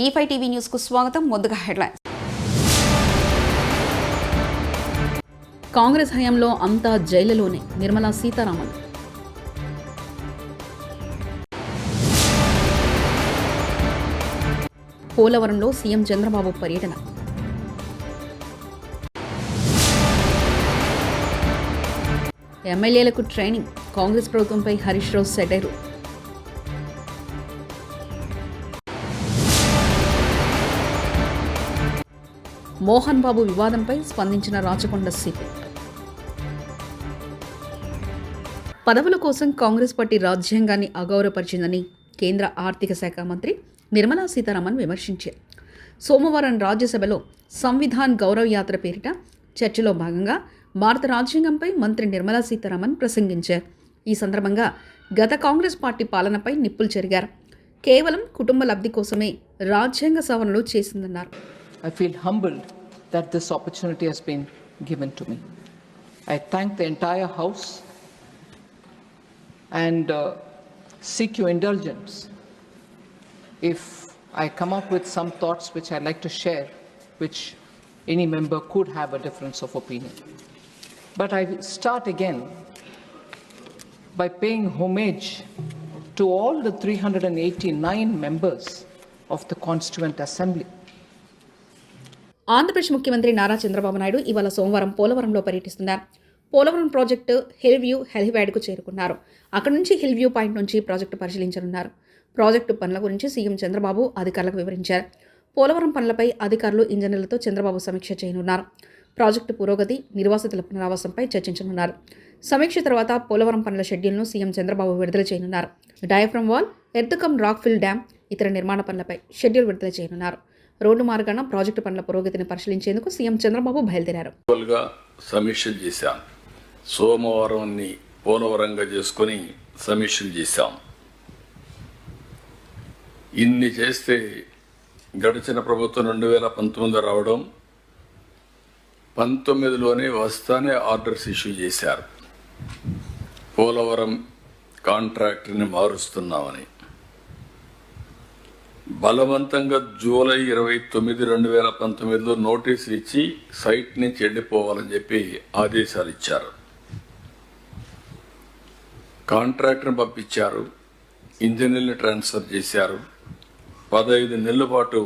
E5 TV news కు స్వాగతం. ముందుగా హెడ్లైన్స్. కాంగ్రెస్ హయాంలో అంతా జైలులోనే నిర్మలా సీతారామన్. పోలవరంలో సీఎం చంద్రబాబు పర్యటన. ఎమ్మెల్యేలకు ట్రైనింగ్, కాంగ్రెస్ ప్రభుత్వంపై హరీష్ రావు సెటైరు. మోహన్ బాబు వివాదంపై స్పందించిన రాచకొండ సిపి. పదవుల కోసం కాంగ్రెస్ పార్టీ రాజ్యాంగాన్ని అగౌరవపరిచిందని కేంద్ర ఆర్థిక శాఖ మంత్రి నిర్మలా సీతారామన్ విమర్శించారు. సోమవారం రాజ్యసభలో సంవిధాన్ గౌరవ్ యాత్ర పేరిట చర్చలో భాగంగా భారత రాజ్యాంగంపై మంత్రి నిర్మలా సీతారామన్ ప్రసంగించారు. ఈ సందర్భంగా గత కాంగ్రెస్ పార్టీ పాలనపై నిప్పులు చెరిగారు. కేవలం కుటుంబ లబ్ధి కోసమే రాజ్యాంగ సవరణలు చేసిందన్నారు. I feel humbled that this opportunity has been given to me. I thank the entire House and seek your indulgence if I come up with some thoughts which I'd like to share, which any member could have a difference of opinion. But I start again by paying homage to all the 389 members of the Constituent Assembly. Andhra Pradesh ముఖ్యమంత్రి నారా చంద్రబాబు నాయుడు ఇవాళ సోమవారం పోలవరంలో పర్యటిస్తున్నారు. Polavaram project hill view హెలిప్యాడ్కు చేరుకున్నారు. అక్కడి నుంచి hill view point నుంచి project పరిశీలించనున్నారు. Project పనుల గురించి సీఎం చంద్రబాబు అధికారులకు వివరించారు. పోలవరం పనులపై అధికారులు, ఇంజనీర్లతో చంద్రబాబు సమీక్ష చేయనున్నారు. ప్రాజెక్టు పురోగతి, నిర్వాసితుల పునరావాసంపై చర్చించనున్నారు. సమీక్ష తర్వాత పోలవరం పనుల షెడ్యూల్ను సీఎం చంద్రబాబు విడుదల చేయనున్నారు. Diaphragm wall, earth cum rock fill dam, ఇతర నిర్మాణ పనులపై షెడ్యూల్ విడుదల చేయనున్నారు. రోడ్డు మార్గాన ప్రాజెక్టు పనుల పురోగతిని పరిశీలించేందుకు సీఎం చంద్రబాబు బయలుదేరారు. సమీక్షలు చేశాం. సోమవారాన్ని పోలవరంగా చేసుకుని సమీక్షలు చేశాం. ఇన్ని చేస్తే గడిచిన ప్రభుత్వం 2019 రావడం, 19లోనే వస్తానే ఆర్డర్స్ ఇష్యూ చేశారు. పోలవరం కాంట్రాక్టర్ని మారుస్తున్నామని బలవంతంగా జూలై 29, 2019లో నోటీసులు ఇచ్చి సైట్ నుంచి వెళ్ళిపోవాలని చెప్పి ఆదేశాలు ఇచ్చారు. కాంట్రాక్టర్ని పంపించారు, ఇంజనీర్ని ట్రాన్స్ఫర్ చేశారు. 15 నెలల పాటు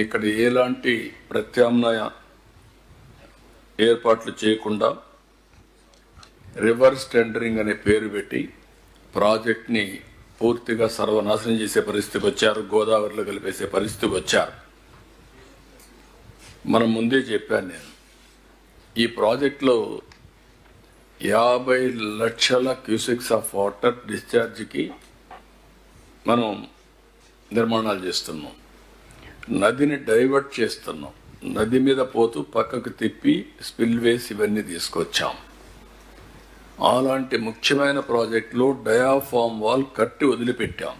ఇక్కడ ఎలాంటి ప్రత్యామ్నాయ ఏర్పాట్లు చేయకుండా రివర్స్ టెండరింగ్ అనే పేరు పెట్టి ప్రాజెక్ట్ని పూర్తిగా సర్వనాశనం చేసే పరిస్థితికి వచ్చారు. గోదావరిలో కలిపేసే పరిస్థితికి వచ్చారు. మనం ముందే చెప్పాను నేను, ఈ ప్రాజెక్టులో 50 లక్షల క్యూసెక్స్ ఆఫ్ వాటర్ డిశ్చార్జ్కి మనం నిర్మాణాలు చేస్తున్నాం. నదిని డైవర్ట్ చేస్తున్నాం. నది మీద పోతూ పక్కకు తిప్పి స్పిల్వేస్ ఇవన్నీ తీసుకొచ్చాం. అలాంటి ముఖ్యమైన ప్రాజెక్టులో డయాఫామ్ వాల్ కట్టి వదిలిపెట్టాం.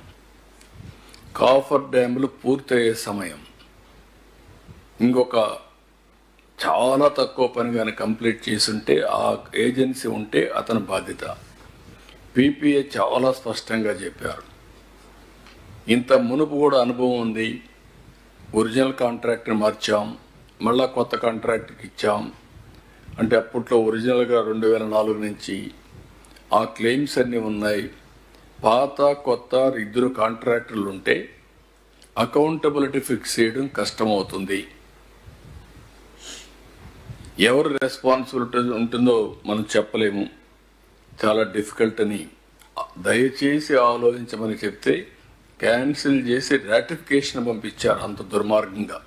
కాఫర్ డ్యాములు పూర్తయ్యే సమయం, ఇంకొక చాలా తక్కువ పని కానీ కంప్లీట్ చేసుంటే ఆ ఏజెన్సీ ఉంటే అతని బాధ్యత. పీపీఏ చాలా స్పష్టంగా చెప్పారు. ఇంత మునుపు కూడా అనుభవం ఉంది. ఒరిజినల్ కాంట్రాక్ట్ని మార్చాం, మళ్ళా కొత్త కాంట్రాక్ట్కి ఇచ్చాం. అంటే అప్పట్లో ఒరిజినల్గా 2004 నుంచి ఆ క్లెయిమ్స్ అన్నీ ఉన్నాయి. పాత కొత్త ఇద్దరు కాంట్రాక్టర్లు ఉంటే అకౌంటబిలిటీ ఫిక్స్ చేయడం కష్టమవుతుంది. ఎవరు రెస్పాన్సిబిలిటీ ఉంటుందో మనం చెప్పలేము, చాలా డిఫికల్ట్ అని దయచేసి ఆలోచించమని చెప్తే క్యాన్సిల్ చేసి రాటిఫికేషన్ పంపించారు. అంత దుర్మార్గంగా.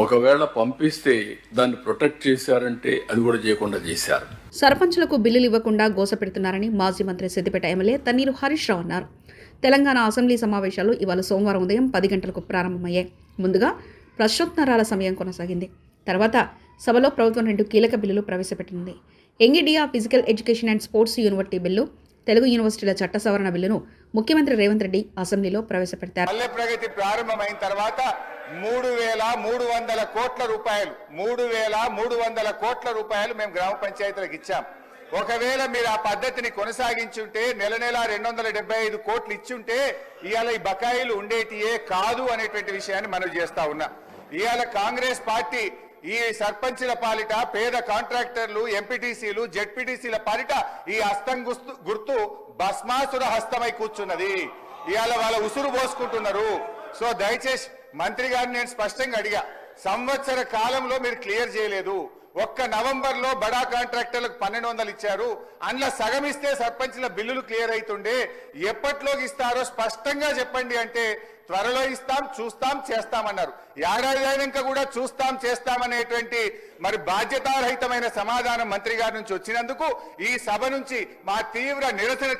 ఒకవేళ పంపిస్తే దాన్ని ప్రొటెక్ట్ చేశారంటే అది కూడా చేయకుండా చేశారు. సర్పంచులకు బిల్లులు ఇవ్వకుండా గోసపెడుతున్నారని మాజీ మంత్రి సిద్దిపేట ఎమ్మెల్యే తన్నీరు హరీష్ రావు అన్నారు. తెలంగాణ అసెంబ్లీ సమావేశాలు ఇవాళ సోమవారం ఉదయం 10 గంటలకు ప్రారంభమయ్యాయి. ముందుగా ప్రశ్నోత్తరాల సమయం కొనసాగింది. తర్వాత సభలో ప్రభుత్వం 2 కీలక బిల్లులు ప్రవేశపెట్టింది. Young India physical education and sports university bill, Telugu యూనివర్సిటీల చట్ట సవరణ బిల్లును ముఖ్యమంత్రి రేవంత్ రెడ్డి అసెంబ్లీలో ప్రవేశపెడతారు. పల్లె ప్రగతి ప్రారంభమైన తర్వాత 3,300 కోట్ల రూపాయలు 3,300 కోట్ల రూపాయలు మేము గ్రామ పంచాయతీలకు ఇచ్చాం. ఒకవేళ మీరు ఆ పద్ధతిని కొనసాగించుంటే నెల 275 కోట్లు ఇచ్చుంటే ఇవాళ ఈ బకాయిలు ఉండేటియే కాదు అనేటువంటి విషయాన్ని మనం చేస్తా ఉన్నా. ఇవాళ కాంగ్రెస్ పార్టీ ఈ సర్పంచుల పాలిట పేద కాంట్రాక్టర్లు ఎంపీటీసీలు జెడ్పీటీసీల పాలిట ఈ హస్తం గుర్తు భస్మాసుర హస్తమై కూర్చున్నది. ఇవాళ వాళ్ళ ఉసురు పోసుకుంటున్నారు. సో దయచేసి మంత్రి గారిని నేను స్పష్టంగా అడిగా, సంవత్సర కాలంలో మీరు క్లియర్ చేయలేదు. ఒక్క నవంబర్లో బడా కాంట్రాక్టర్లకు 1200 ఇచ్చారు. అందులో సగం ఇస్తే సర్పంచ్ల బిల్లులు క్లియర్ అవుతుండే. ఎప్పట్లోకి ఇస్తారో స్పష్టంగా చెప్పండి అంటే త్వరలో ఇస్తాం, చూస్తాం, చేస్తామన్నారు. ఏడాది అయినాక కూడా చూస్తాం, చేస్తామనేటువంటి మరి బాధ్యతారహితమైన సమాధానం మంత్రి గారి నుంచి వచ్చినందుకు ఈ సభ నుంచి మా తీవ్ర నిరసన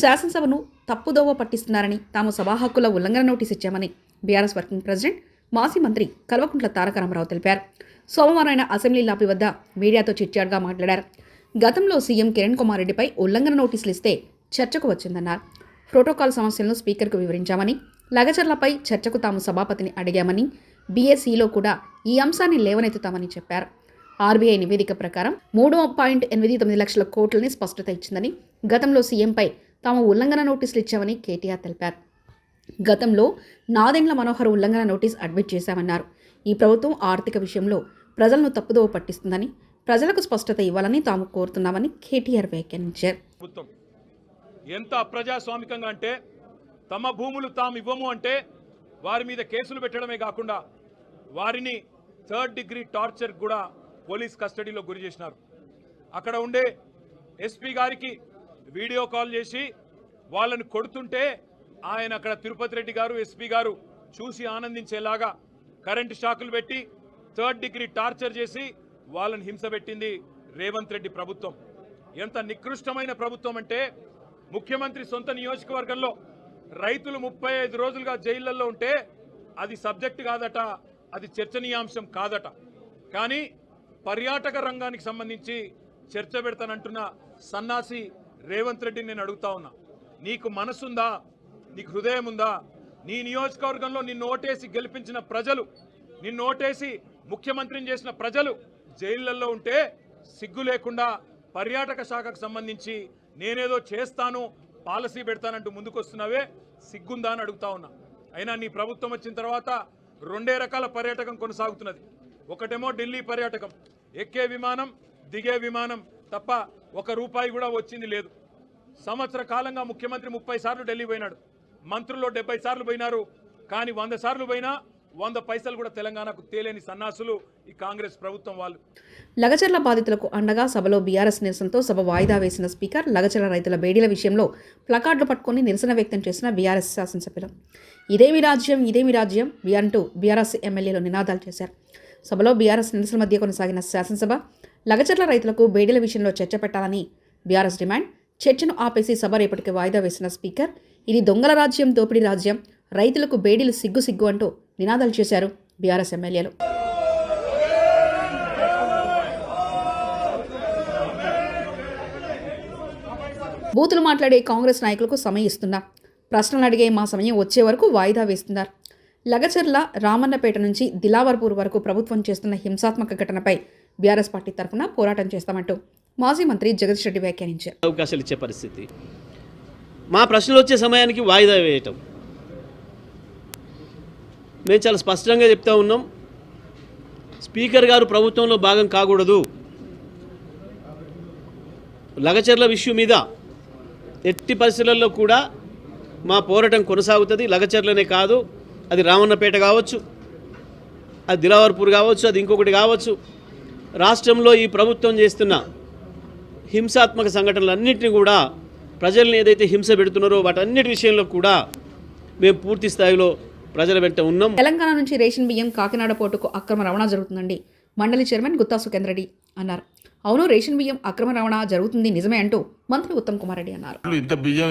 శాసనసభను తప్పుదోవ పట్టిస్తున్నారని, తాము సభా హక్కుల ఉల్లంఘన నోటీస్ ఇచ్చామని బీఆర్ఎస్ వర్కింగ్ ప్రెసిడెంట్ మాజీ మంత్రి కల్వకుంట్ల తారక రామారావు తెలిపారు. సోమవారం ఆయన అసెంబ్లీ లాబీ వద్ద మీడియాతో చిట్చాట్గా మాట్లాడారు. గతంలో సీఎం కిరణ్ కుమార్ రెడ్డిపై ఉల్లంఘన నోటీసులు ఇస్తే చర్చకు వచ్చిందన్నారు. ప్రోటోకాల్ సమస్యలను స్పీకర్కు వివరించామని, లగచర్లపై చర్చకు తాము సభాపతిని అడిగామని, బీఎస్ఈలో కూడా ఈ అంశాన్ని లేవనెత్తుతామని చెప్పారు. ఆర్బీఐ నివేదిక ప్రకారం 3.89 లక్షల కోట్లని స్పష్టత ఇచ్చిందని, గతంలో సీఎంపై తాము ఉల్లంఘన నోటీసులు ఇచ్చామని కేటీఆర్ తెలిపారు. గతంలో నాదెండ్ల మనోహర్ ఉల్లంఘన నోటీస్ అడ్మిట్ చేశామన్నారు. ఈ ప్రభుత్వం ఆర్థిక విషయంలో ప్రజలను తప్పుదోవ పట్టిస్తుందని, ప్రజలకు స్పష్టత ఇవ్వాలని తాము కోరుతున్నామని కేటీఆర్ వ్యాఖ్యానించారు. ఎంత అప్రజాస్వామికంగా అంటే తమ భూములు తాము ఇవ్వము అంటే వారి మీద కేసులు పెట్టడమే కాకుండా వారిని 3rd డిగ్రీ టార్చర్ కూడా పోలీస్ కస్టడీలో గురి చేసినారు. అక్కడ ఉండే ఎస్పీ గారికి వీడియో కాల్ చేసి వాళ్ళని కొడుతుంటే ఆయన అక్కడ తిరుపతి రెడ్డి గారు ఎస్పీ గారు చూసి ఆనందించేలాగా కరెంటు షాకులు పెట్టి 3rd డిగ్రీ టార్చర్ చేసి వాళ్ళని హింస పెట్టింది రేవంత్ రెడ్డి ప్రభుత్వం. ఎంత నికృష్టమైన ప్రభుత్వం అంటే ముఖ్యమంత్రి సొంత నియోజకవర్గంలో రైతులు 35 రోజులుగా జైళ్లలో ఉంటే అది సబ్జెక్ట్ కాదట, అది చర్చనీయాంశం కాదట. కానీ పర్యాటక రంగానికి సంబంధించి చర్చ పెడతానంటున్న సన్నాసి రేవంత్ రెడ్డిని నేను అడుగుతా ఉన్నా, నీకు మనసుందా? నీకు హృదయం ఉందా? నీ నియోజకవర్గంలో నిన్ను ఓటేసి గెలిపించిన ప్రజలు, నిన్ను ఓటేసి ముఖ్యమంత్రిని చేసిన ప్రజలు జైళ్లలో ఉంటే సిగ్గు లేకుండా పర్యాటక శాఖకు సంబంధించి నేనేదో చేస్తాను, పాలసీ పెడతానంటూ ముందుకొస్తున్నావే, సిగ్గుందా అని అడుగుతా ఉన్నా. అయినా నీ ప్రభుత్వం వచ్చిన తర్వాత 2 రకాల పర్యాటకం కొనసాగుతున్నది. ఒకటేమో ఢిల్లీ పర్యాటకం, ఎక్కే విమానం దిగే విమానం తప్ప ₹1 కూడా వచ్చింది లేదు. సంవత్సర కాలంగా ముఖ్యమంత్రి 30 సార్లు ఢిల్లీ పోయినాడు, మంత్రులు 70 సార్లు పోయినారు. కానీ 100 సార్లు పోయినా 100 పైసలు కూడా తెలంగాణకు తేలేని సన్నాసులు ఈ కాంగ్రెస్ ప్రభుత్వం వాళ్ళు. లగచర్ల బాధితులకు అండగా సభలో బీఆర్ఎస్ నిరసనతో సభ వాయిదా వేసిన స్పీకర్, లగచర్ల రైతుల బేడీల విషయంలో ప్లకార్డులు పట్టుకుని నిరసన వ్యక్తం చేసిన బీఆర్ఎస్ శాసనసభ్యులు ఇదేమి రాజ్యం, ఇదేమి రాజ్యం అంటూ బీఆర్ఎస్ ఎమ్మెల్యేలు నినాదాలు చేశారు. సభలో బీఆర్ఎస్ నిరసన మధ్య కొనసాగిన శాసనసభ లగచర్ల రైతులకు బేడీల విషయంలో చర్చ పెట్టాలని బీఆర్ఎస్ డిమాండ్. చర్చను ఆపేసి సభ రేపటికి వాయిదా వేసిన స్పీకర్, ఇది దొంగల రాజ్యం, దోపిడీ రాజ్యం, రైతులకు బేడీలు సిగ్గు సిగ్గు అంటూ నినాదాలు చేశారు బీఆర్ఎస్ ఎమ్మెల్యేలు. బూతులు మాట్లాడే కాంగ్రెస్ నాయకులకు సమయం ఇస్తున్నా, ప్రశ్నలు అడిగే మా సమయం వచ్చే వరకు వాయిదా వేస్తున్నారు. లగచర్ల, రామన్నపేట నుంచి దిలావర్పూర్ వరకు ప్రభుత్వం చేస్తున్న హింసాత్మక ఘటనపై బీఆర్ఎస్ పార్టీ తరఫున పోరాటం చేస్తామంటూ మాజీ మంత్రి జగదీష్ రెడ్డి వ్యాఖ్యానించారు. అవకాశాలు ఇచ్చే పరిస్థితి, మా ప్రశ్నలు వచ్చే సమయానికి వాయిదా వేయటం, మేము చాలా స్పష్టంగా చెప్తా ఉన్నాం. స్పీకర్ గారు ప్రభుత్వంలో భాగం కాకూడదు. లగచర్ల విషయం మీద ఎట్టి పరిస్థితులలో కూడా మా పోరాటం కొనసాగుతుంది. లగచర్లనే కాదు, అది రామన్నపేట కావచ్చు, అది దిలావర్పూర్ కావచ్చు, అది ఇంకొకటి కావచ్చు. రాష్ట్రంలో ఈ ప్రభుత్వం చేస్తున్న హింసాత్మక సంఘటనలన్నింటినీ కూడా, ప్రజల్ని ఏదైతే హింస పెడుతున్నారో వాటన్నిటి విషయంలో కూడా మేము పూర్తి స్థాయిలో ప్రజల వెంట ఉన్నాం. తెలంగాణ నుంచి రేషన్ బియ్యం కాకినాడ పోర్టుకు అక్రమ రవాణా జరుగుతుందండి మండలి చైర్మన్ గుత్తా సుఖేందర్ రెడ్డి అన్నారు. అవును, రేషన్ బియ్యం అక్రమ రవాణా జరుగుతుంది నిజమే అంటూ మంత్రి ఉత్తమ్ కుమార్ రెడ్డి అన్నారు. ఇంత బియ్యం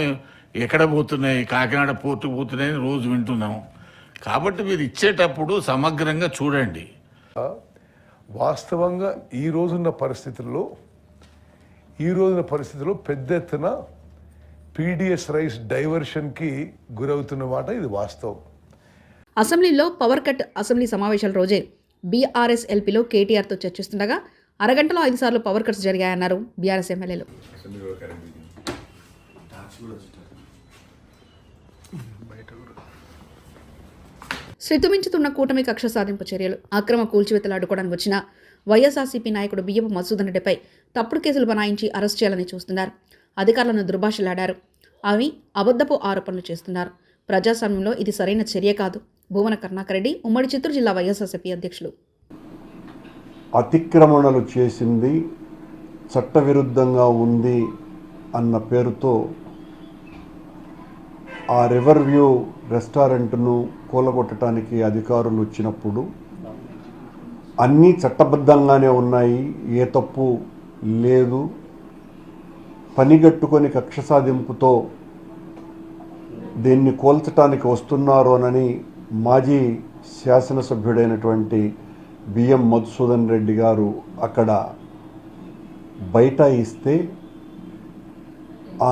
ఎక్కడ పోతున్నాయి, కాకినాడ పోర్టుకు పోతున్నాయని రోజు వింటున్నాం. కాబట్టి మీరు ఇచ్చేటప్పుడు సమగ్రంగా చూడండి. వాస్తవంగా ఈ రోజున్న పరిస్థితుల్లో పెద్ద ఎత్తున పీడిఎస్ రైస్ డైవర్షన్కి గురవుతున్న మాట ఇది వాస్తవం. అసెంబ్లీలో పవర్ కట్ అసెంబ్లీ సమావేశాల రోజే బీఆర్ఎస్ ఎల్పీలో కేటీఆర్తో చర్చిస్తుండగా అరగంటలో 5 సార్లు పవర్ కట్స్ జరిగాయన్నారు బీఆర్ఎస్ ఎమ్మెల్యేలు. శృతిమించుతున్న కూటమి కక్ష సాధింపు చర్యలు, అక్రమ కూల్చివేతలు అడ్డుకోవడానికి వచ్చిన వైఎస్ఆర్సీపీ నాయకుడు బియ్యపు మధుసూదన్ రెడ్డిపై తప్పుడు కేసులు బనాయించి అరెస్ట్ చేయాలని చూస్తున్నారు. అధికారులను దుర్భాషలాడారు. అవి అబద్ధపు ఆరోపణలు చేస్తున్నారు. ప్రజాస్వామ్యంలో ఇది సరైన చర్య కాదు. భూమన కరుణాకర్ రెడ్డి, ఉమ్మడి చిత్తూరు జిల్లా వైఎస్ఆర్సీపీ అధ్యక్షులు. అతిక్రమణలు చేసింది చట్టవిరుద్ధంగా ఉంది అన్న పేరుతో ఆ రివర్ వ్యూ రెస్టారెంట్ను కూలగొట్టడానికి అధికారులు వచ్చినప్పుడు అన్నీ చట్టబద్ధంగానే ఉన్నాయి, ఏ తప్పు లేదు, పనిగట్టుకొని కక్ష సాధింపుతో దీన్ని కోల్చటానికి వస్తున్నారోనని మాజీ శాసనసభ్యుడైనటువంటి బిఎం మధుసూదన్ రెడ్డి గారు అక్కడ బైఠాయిస్తే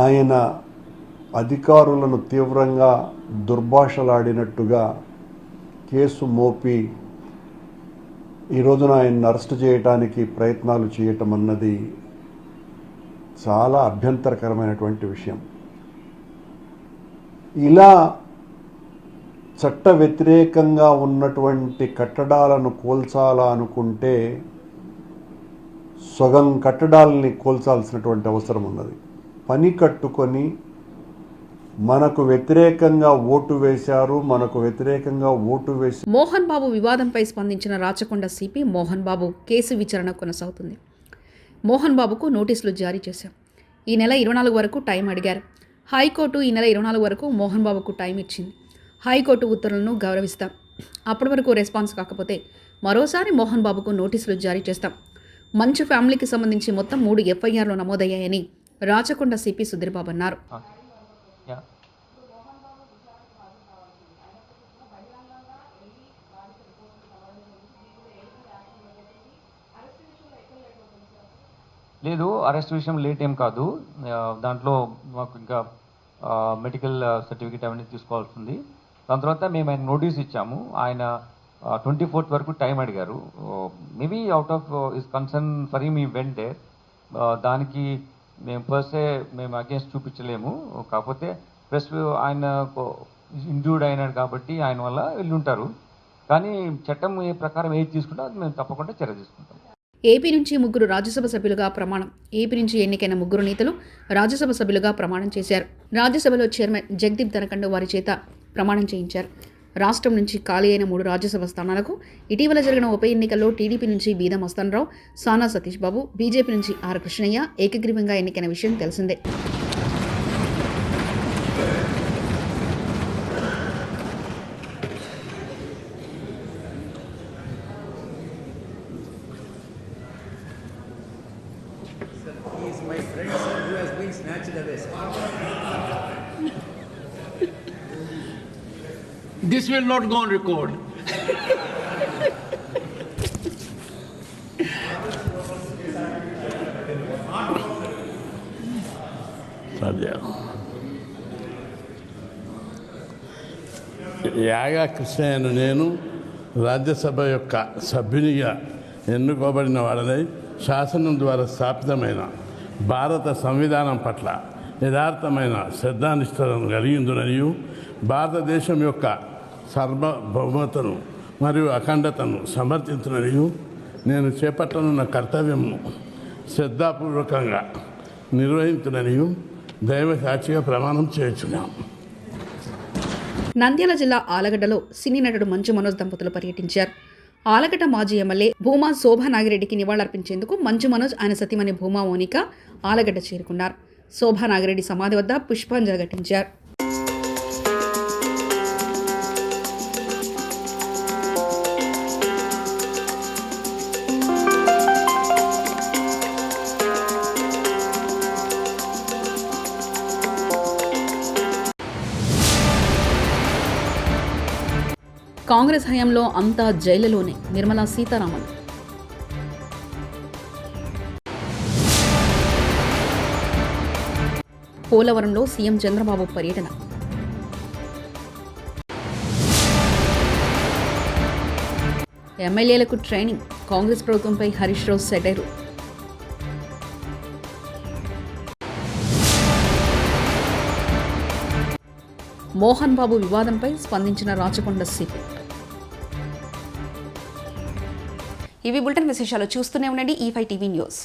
ఆయన అధికారులను తీవ్రంగా దుర్భాషలాడినట్టుగా కేసు మోపి ఈ రోజున ఆయన్ని అరెస్ట్ చేయడానికి ప్రయత్నాలు చేయటం అన్నది చాలా అభ్యంతరకరమైనటువంటి విషయం. ఇలా చట్ట వ్యతిరేకంగా ఉన్నటువంటి కట్టడాలను కూల్చాలా అనుకుంటే సగం కట్టడాలని కూల్చాల్సినటువంటి అవసరం ఉన్నది. పని కట్టుకొని మనకు వ్యతిరేకంగా ఓటు వేశారు, మోహన్ బాబు వివాదంపై స్పందించిన రాచకొండ సిపి మోహన్ బాబు కేసు విచారణ కొనసాగుతుంది. మోహన్ బాబుకు నోటీసులు జారీ చేశాం. ఈ నెల 24 వరకు టైం అడిగారు. హైకోర్టు ఈ నెల 24 వరకు మోహన్ బాబుకు టైం ఇచ్చింది. హైకోర్టు ఉత్తర్వులను గౌరవిస్తాం. అప్పటి వరకు రెస్పాన్స్ కాకపోతే మరోసారి మోహన్ బాబుకు నోటీసులు జారీ చేస్తాం. మంచు ఫ్యామిలీకి సంబంధించి మొత్తం 3 ఎఫ్ఐఆర్లు నమోదయ్యాయని రాచకొండ సిపి సుధీర్ బాబు అన్నారు. లేదు, అరెస్ట్ విషయం లేట్ ఏం కాదు. దాంట్లో మాకు ఇంకా మెడికల్ సర్టిఫికేట్ అవన్నీ తీసుకోవాల్సింది. దాని తర్వాత మేము ఆయన నోటీస్ ఇచ్చాము. ఆయన 24th వరకు టైం అడిగారు. Maybe out of is concern for him ఈ వెంట్ దేర్. దానికి మేము ఫస్టే మేము అగేన్స్ట్ చూపించలేము. కాకపోతే ప్లస్ ఆయన ఇంజూర్డ్ అయినాడు కాబట్టి ఆయన వల్ల వెళ్ళి ఉంటారు. కానీ చట్టం ఏ ప్రకారం ఏది తీసుకుంటే అది మేము తప్పకుండా చర్య తీసుకుంటాం. ఏపీ నుంచి 3 రాజ్యసభ సభ్యులుగా ప్రమాణం. ఏపీ నుంచి ఎన్నికైన 3 నేతలు రాజ్యసభ సభ్యులుగా ప్రమాణం చేశారు. రాజ్యసభలో చైర్మన్ జగదీప్ ధనఖండ్ వారి చేత ప్రమాణం చేయించారు. రాష్ట్రం నుంచి ఖాళీ అయిన 3 రాజ్యసభ స్థానాలకు ఇటీవల జరిగిన ఉప ఎన్నికల్లో టీడీపీ నుంచి బీదా మస్తానరావు, సానా సతీష్ బాబు, బీజేపీ నుంచి ఆర్ కృష్ణయ్య ఏకగ్రీవంగా ఎన్నికైన విషయం తెలిసిందే. This will not go on record. యాగా కృష్ణయ్యను నేను రాజ్యసభ యొక్క సభ్యునిగా ఎన్నుకోబడిన వాడనై శాసనం ద్వారా స్థాపితమైన భారత సంవిధానం పట్ల యథార్థమైన శ్రద్ధానిష్టలను కలిగిందుననియు భారతదేశం యొక్క సార్వభౌమతను మరియు అఖండతను సమర్థించుననియు నేను చేపట్టనున్న కర్తవ్యంను శ్రద్ధాపూర్వకంగా నిర్వహించుననియు దైవ సాక్షిగా ప్రమాణం చేయుచున్నాను. నంద్యాల జిల్లా ఆలగడ్డలో సినీ నటుడు మంచు మనోజ్ దంపతులు పర్యటించారు. ఆలగడ్డ మాజీ ఎమ్మెల్యే భూమా శోభా నాగిరెడ్డికి నివాళులర్పించేందుకు మంచు మనోజ్ ఆయన సతీమణి భూమా మోనిక ఆలగడ్డ చేరుకున్నారు. శోభా నాగిరెడ్డి సమాధి వద్ద పుష్పాంజలి ఘటించారు. కాంగ్రెస్ హయాంలో అంతా జైలులోనే నిర్మలా సీతారామన్. పోలవరంలో సీఎం చంద్రబాబు పర్యటన. ఎమ్మెల్యేలకు ట్రైనింగ్, కాంగ్రెస్ ప్రభుత్వంపై హరీష్ రావు సెటైరు. మోహన్ బాబు వివాదంపై స్పందించిన రాచకొండ సిపి. ఇవి బులెటిన్ విశేషాలు. చూస్తూనే ఉండండి E5 టీవీ న్యూస్.